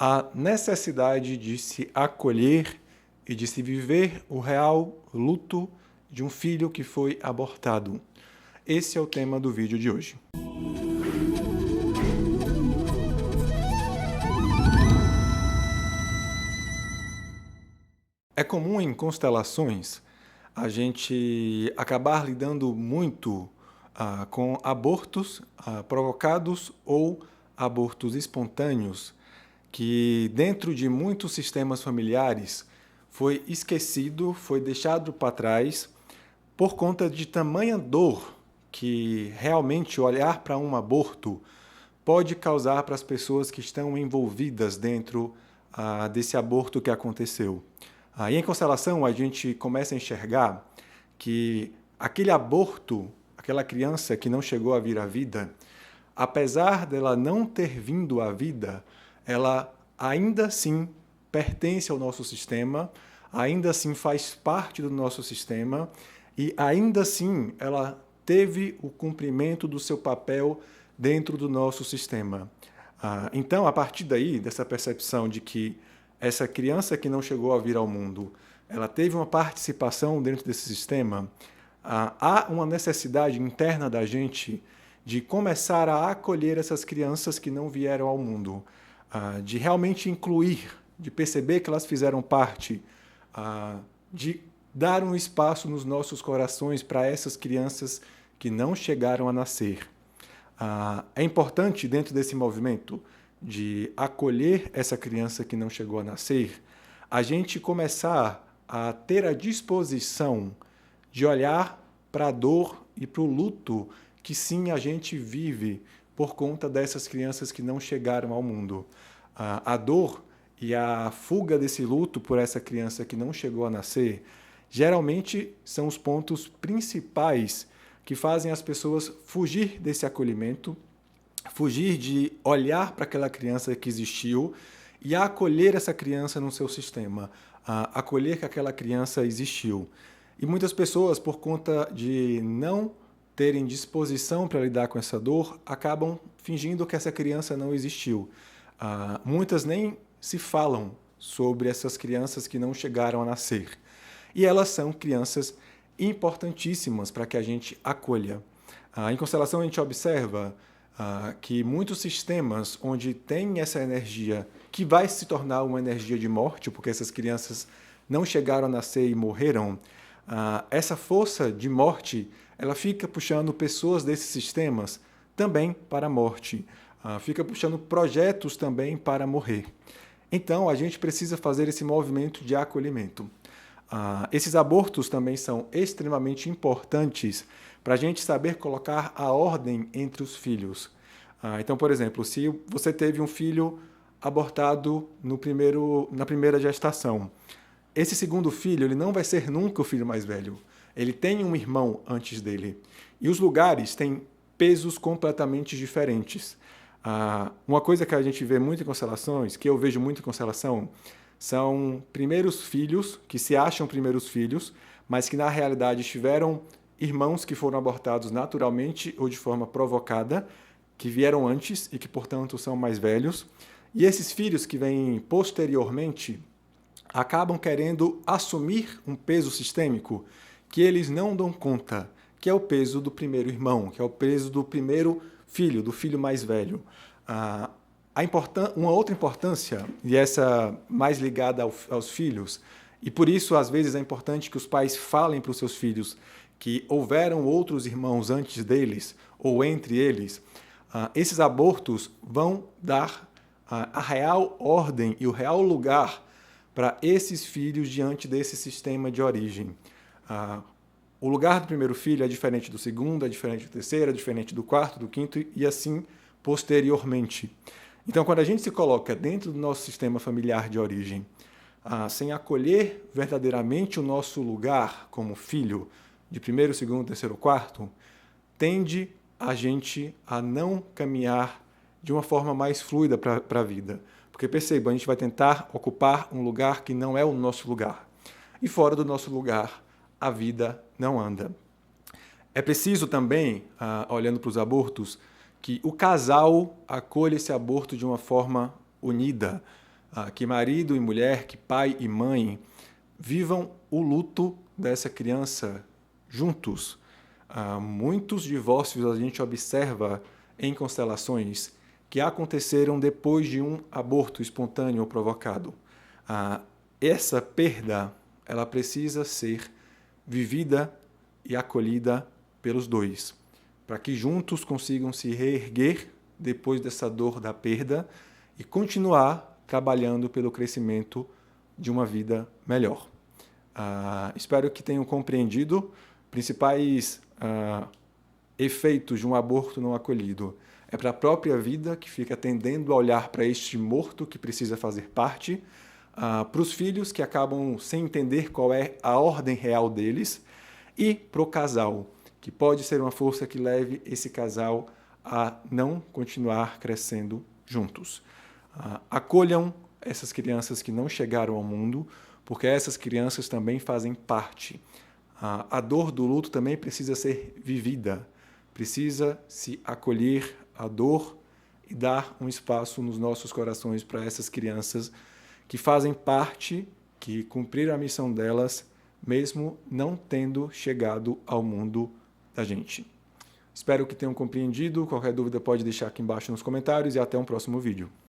a necessidade de se acolher e de se viver o real luto de um filho que foi abortado. Esse é o tema do vídeo de hoje. É comum em constelações a gente acabar lidando muito com abortos provocados ou abortos espontâneos, que dentro de muitos sistemas familiares foi esquecido, foi deixado para trás por conta de tamanha dor que realmente olhar para um aborto pode causar para as pessoas que estão envolvidas dentro desse aborto que aconteceu. E em constelação a gente começa a enxergar que aquele aborto, aquela criança que não chegou a vir à vida, apesar dela não ter vindo à vida, ela ainda assim pertence ao nosso sistema, ainda assim faz parte do nosso sistema e ainda assim ela teve o cumprimento do seu papel dentro do nosso sistema. Então, a partir daí, dessa percepção de que essa criança que não chegou a vir ao mundo, ela teve uma participação dentro desse sistema, há uma necessidade interna da gente de começar a acolher essas crianças que não vieram ao mundo, de realmente incluir, de perceber que elas fizeram parte, de dar um espaço nos nossos corações para essas crianças que não chegaram a nascer. É importante, dentro desse movimento de acolher essa criança que não chegou a nascer, a gente começar a ter a disposição de olhar para a dor e para o luto que sim a gente vive por conta dessas crianças que não chegaram ao mundo. A dor e a fuga desse luto por essa criança que não chegou a nascer, geralmente são os pontos principais que fazem as pessoas fugir desse acolhimento, fugir de olhar para aquela criança que existiu e acolher essa criança no seu sistema, acolher que aquela criança existiu. E muitas pessoas, por conta de não terem disposição para lidar com essa dor, acabam fingindo que essa criança não existiu. Muitas nem se falam sobre essas crianças que não chegaram a nascer. E elas são crianças importantíssimas para que a gente acolha. Em constelação a gente observa que muitos sistemas onde tem essa energia que vai se tornar uma energia de morte, porque essas crianças não chegaram a nascer e morreram, essa força de morte ela fica puxando pessoas desses sistemas também para a morte, fica puxando projetos também para morrer. Então, a gente precisa fazer esse movimento de acolhimento. Esses abortos também são extremamente importantes para a gente saber colocar a ordem entre os filhos. Então, por exemplo, se você teve um filho abortado na primeira gestação, esse segundo filho ele não vai ser nunca o filho mais velho. Ele tem um irmão antes dele. E os lugares têm pesos completamente diferentes. Uma coisa que a gente vê muito em constelações, que eu vejo muito em constelação, são primeiros filhos, que se acham primeiros filhos, mas que na realidade tiveram irmãos que foram abortados naturalmente ou de forma provocada, que vieram antes e que, portanto, são mais velhos. E esses filhos que vêm posteriormente acabam querendo assumir um peso sistêmico que eles não dão conta, que é o peso do primeiro irmão, que é o peso do primeiro filho, do filho mais velho. Uma outra importância, e essa mais ligada aos filhos, e por isso às vezes é importante que os pais falem para os seus filhos que houveram outros irmãos antes deles, ou entre eles, esses abortos vão dar a real ordem e o real lugar para esses filhos diante desse sistema de origem. O lugar do primeiro filho é diferente do segundo, é diferente do terceiro, é diferente do quarto, do quinto e assim posteriormente. Então, quando a gente se coloca dentro do nosso sistema familiar de origem, sem acolher verdadeiramente o nosso lugar como filho de primeiro, segundo, terceiro, quarto, tende a gente a não caminhar de uma forma mais fluida para a vida. Porque perceba, a gente vai tentar ocupar um lugar que não é o nosso lugar. E fora do nosso lugar, a vida não anda. É preciso também, olhando para os abortos, que o casal acolha esse aborto de uma forma unida. que marido e mulher, que pai e mãe vivam o luto dessa criança juntos. Muitos divórcios a gente observa em constelações que aconteceram depois de um aborto espontâneo ou provocado. Essa perda, ela precisa ser vivida e acolhida pelos dois, para que juntos consigam se reerguer depois dessa dor da perda e continuar trabalhando pelo crescimento de uma vida melhor. Espero que tenham compreendido principais efeitos de um aborto não acolhido. É para a própria vida, que fica tendendo a olhar para este morto que precisa fazer parte, para os filhos, que acabam sem entender qual é a ordem real deles, e para o casal, que pode ser uma força que leve esse casal a não continuar crescendo juntos. Acolham essas crianças que não chegaram ao mundo, porque essas crianças também fazem parte. A dor do luto também precisa ser vivida, precisa se acolher a dor e dar um espaço nos nossos corações para essas crianças que fazem parte, que cumpriram a missão delas, mesmo não tendo chegado ao mundo da gente. Espero que tenham compreendido. Qualquer dúvida pode deixar aqui embaixo nos comentários e até um próximo vídeo.